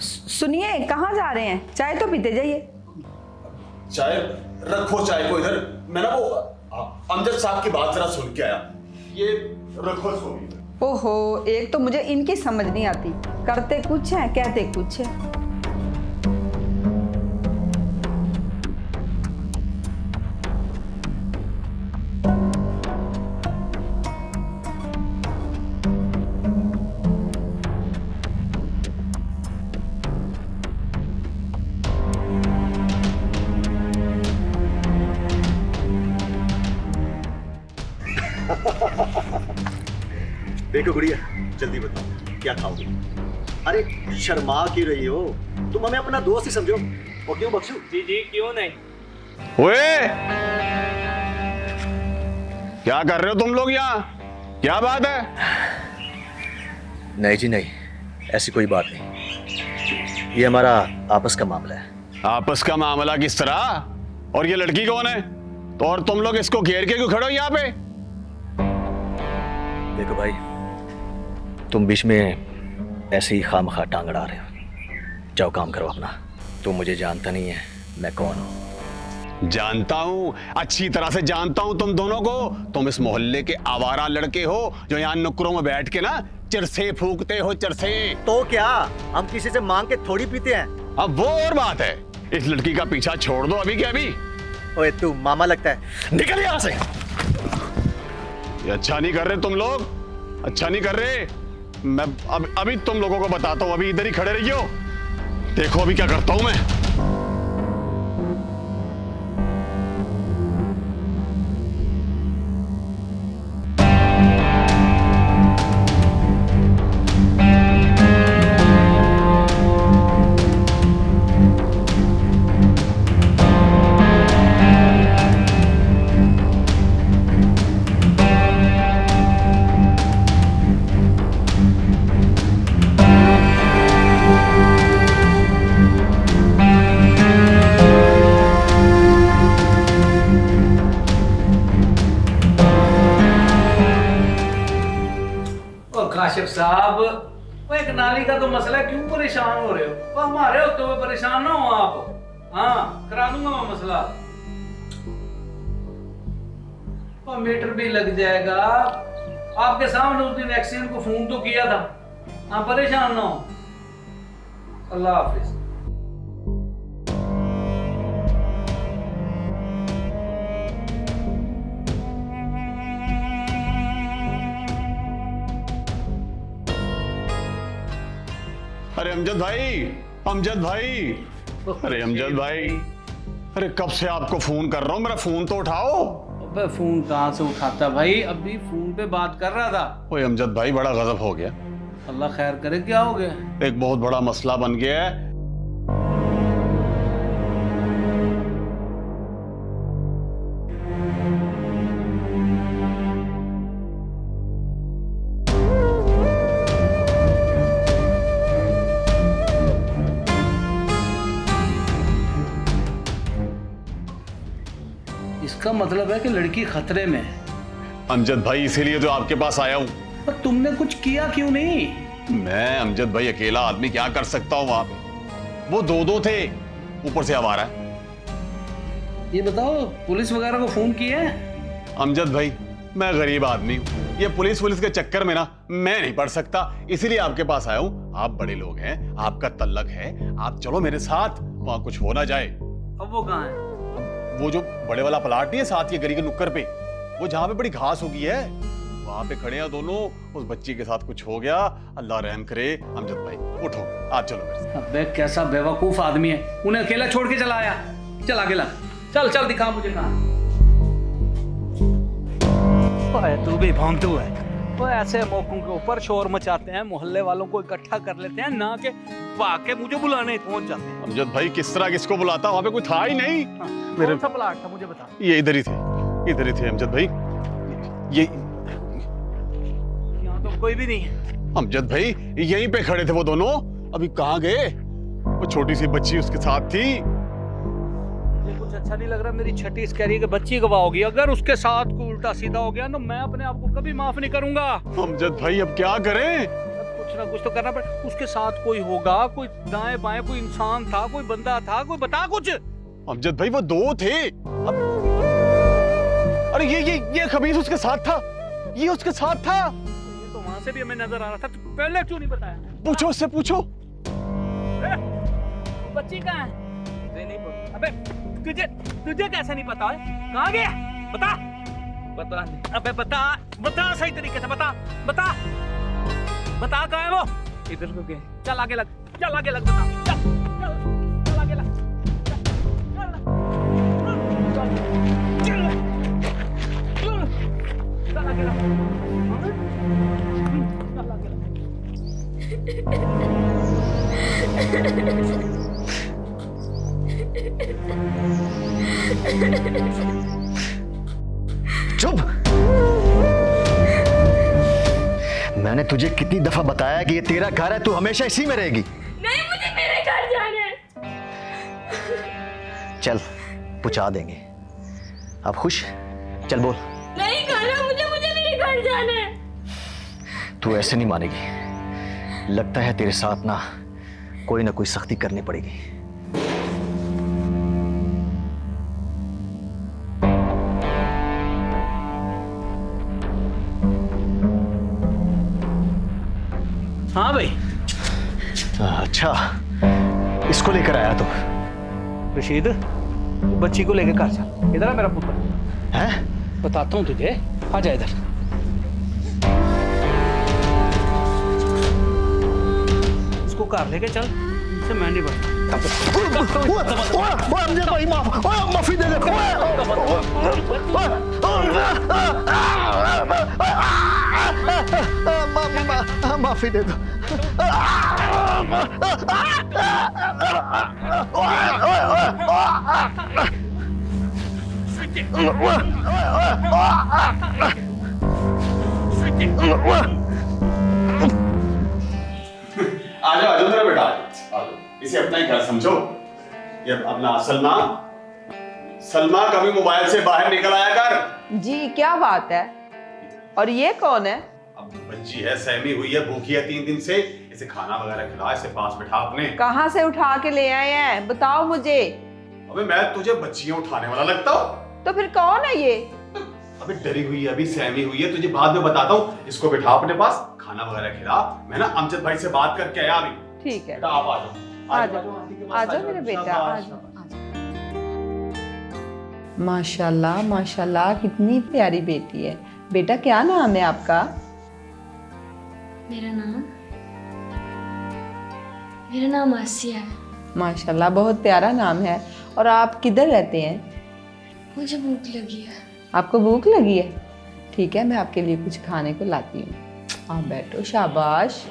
सुनिए, कहाँ जा रहे हैं? चाय तो पीते जाइए। चाय रखो, चाय को इधर। मैं ना वो अमजद साहब की बात जरा सुन के आया। ये रखो इसको भी। ओहो, एक तो मुझे इनकी समझ नहीं आती, करते कुछ है कहते कुछ है। देखो गुड़िया, जल्दी बताओ क्या खाओगे? अरे शर्मा क्यों रही हो? तुम हमें अपना दोस्त ही समझो। और क्यों बख्शू? जी जी क्यों नहीं। ओए, क्या कर रहे हो तुम लोग यहाँ? क्या बात है? नहीं जी नहीं, ऐसी कोई बात नहीं। ये हमारा आपस का मामला है। आपस का मामला किस तरह? और ये लड़की कौन है? तो और तुम लोग इसको घेर के क्यों खड़े हो यहाँ पे? देखो भाई, तुम बीच में ऐसे ही खामखा टांग अड़ा रहे हो। जाओ काम करो अपना। तुम मुझे जानता नहीं है मैं कौन हूं। जानता हूं, अच्छी तरह से जानता हूं तुम दोनों को। तुम इस मोहल्ले के आवारा लड़के हो जो यहाँ नुक्करों में बैठ के ना चरसे फूकते हो, चरसे। तो क्या हम किसी से मांग के थोड़ी पीते हैं? अब वो और बात है। इस लड़की का पीछा छोड़ दो अभी के अभी। ओए तू मामा लगता है, निकल यहाँ से। ये अच्छा नहीं कर रहे तुम लोग, अच्छा नहीं कर रहे। मैं अभी तुम लोगों को बताता हूं। अभी इधर ही खड़े रहियो, देखो अभी क्या करता हूं मैं। काशिफ साहब, वो एक नाली का तो मसला है, क्यों परेशान हो रहे हो? वो हमारे होते हुए परेशान ना हो आप। हाँ, करा दूंगा मैं मसला। वो मीटर भी लग जाएगा। आपके सामने उस दिन एक्सीडेंट को फोन तो किया था। हाँ, परेशान ना हो। अल्लाह हाफिज। अरे अमजद भाई, अमजद भाई, अरे अमजद भाई, अरे कब से आपको फोन कर रहा हूँ, मेरा फोन तो उठाओ। अबे फोन कहाँ से उठाता भाई? अभी फोन पे बात कर रहा था। ओए अमजद भाई, बड़ा गजब हो गया। अल्लाह खैर करे, क्या हो गया? एक बहुत बड़ा मसला बन गया है। इसका मतलब है कि लड़की खतरे में है। अमजद भाई, इसीलिए तो आपके पास आया हूँ। पर तुमने कुछ किया क्यों नहीं? मैं अमजद भाई अकेला आदमी क्या कर सकता हूँ वहां पे? वो दो थे, ऊपर से आवारा है। ये बताओ, पुलिस वगैरह को फोन किया है? अमजद भाई, मैं गरीब आदमी हूँ, ये पुलिस के चक्कर में ना मैं नहीं पड़ सकता, इसीलिए आपके पास आया हूँ। आप बड़े लोग हैं, आपका तल्लक है, आप चलो मेरे साथ, वहां कुछ हो ना जाए। अब वो कहाँ है? वो जो बड़े वाला प्लाट नहीं है साथ के गली के नुक्कर पे, वो जहाँ पे बड़ी घास होगी है, वहां पे खड़े हैं दोनों। उस बच्ची के साथ कुछ हो गया, अल्लाह रहम करे। अमजद भाई उठो, आप चलो मेरे साथ। अबे कैसा बेवकूफ आदमी है, उन्हें अकेला छोड़ के चला आया। चल आगे ला, चल चल दिखा मुझे कहाँ। तू भी भौंतू है। वो ऐसे मौकों के ऊपर शोर मचाते हैं, मोहल्ले वालों को इकट्ठा कर लेते हैं, ना कि वाके मुझे बुलाने पहुंच जाते हैं। अमजद भाई, किस तरह किसको बुलाता? वहां पे कोई था ही नहीं। कौन सा प्लाट था मुझे बता। ये इधर ही थे, इधर ही थे अमजद भाई। ये यहाँ तो कोई भी नहीं है। अमजद भाई, यहीं पे खड़े थे वो दोनों। अभी कहाँ गए? वो छोटी सी बच्ची उसके साथ थी। मुझे कुछ अच्छा नहीं लग रहा। मेरी छठी इस कैरी की बच्ची गवाह होगी। अगर उसके साथ कोई उल्टा सीधा हो गया ना, मैं अपने आप को कभी माफ नहीं करूंगा। अमजद भाई, अब क्या करें? कुछ ना कुछ तो करना पड़े। उसके साथ कोई होगा, कोई दाएं बाएं कोई इंसान था, कोई बंदा था, कोई बता कुछ। अमजद भाई वो दो थे। अरे ये खबीस उसके साथ था, ये उसके साथ था। ये तो वहां से भी हमें नजर आ रहा था, तो पहले क्यों नहीं बताया? पूछो उससे, पूछो। बच्ची कहाँ है? नहीं पता। अबे तुझे कैसे नहीं पता है? कहाँ गया? बता। बता नहीं। अबे बता सही तरीके से बता कहाँ है वो? इधर को गए। चल आगे लग बता। चल आगे लग। चल आगे लग। चुप। मैंने तुझे कितनी दफा बताया कि ये तेरा घर है, तू हमेशा इसी में रहेगी। नहीं, मुझे मेरे घर जाना है। चल पहुंचा देंगे। अब खुश? चल बोल। नहीं खाना, मुझे मेरे घर जाना है। तू ऐसे नहीं मानेगी। लगता है तेरे साथ ना कोई सख्ती करनी पड़ेगी। हाँ भाई। अच्छा, इसको लेकर आया तो? रशीद, बच्ची को लेकर घर चल। इधर आ मेरा पुत्र। हैं? बताता हूँ तुझे, आ जा इधर। इसको घर लेके चल, इससे मैं नहीं बढ़ता। माफी दे दे। माफी दे दो। आ जाओ मेरा बेटा, आ जाओ। इसे अपना ही घर समझो। ये अपना सलमा कभी मोबाइल से बाहर निकल आया कर। जी क्या बात है? और ये कौन है? अब बच्ची है, सहमी हुई है, भूखी है 3 दिन से। इसे खाना वगैरह खिला, इसे पास बिठा अपने। कहाँ से उठा के ले आए हैं? बताओ मुझे। अबे मैं तुझे बच्चियां उठाने वाला लगता हूँ? तो फिर कौन है ये? अबे डरी हुई है, अभी सहमी हुई है, तुझे बाद में बताता हूँ। इसको बिठा अपने पास, खाना वगैरह खिला। मैं ना अमजद भाई से बात करके आया अभी। ठीक है, बेटा आप आ जाओ। आ जाओ मेरे बेटा, आ जाओ। माशाल्लाह माशाल्लाह, कितनी प्यारी बेटी है। बेटा क्या नाम है आपका? मेरा नाम आसिया है। माशाल्लाह बहुत प्यारा नाम है। और आप किधर रहते हैं? मुझे भूख लगी है। आपको भूख लगी है? ठीक है, मैं आपके लिए कुछ खाने को लाती हूँ। आप बैठो, शाबाश।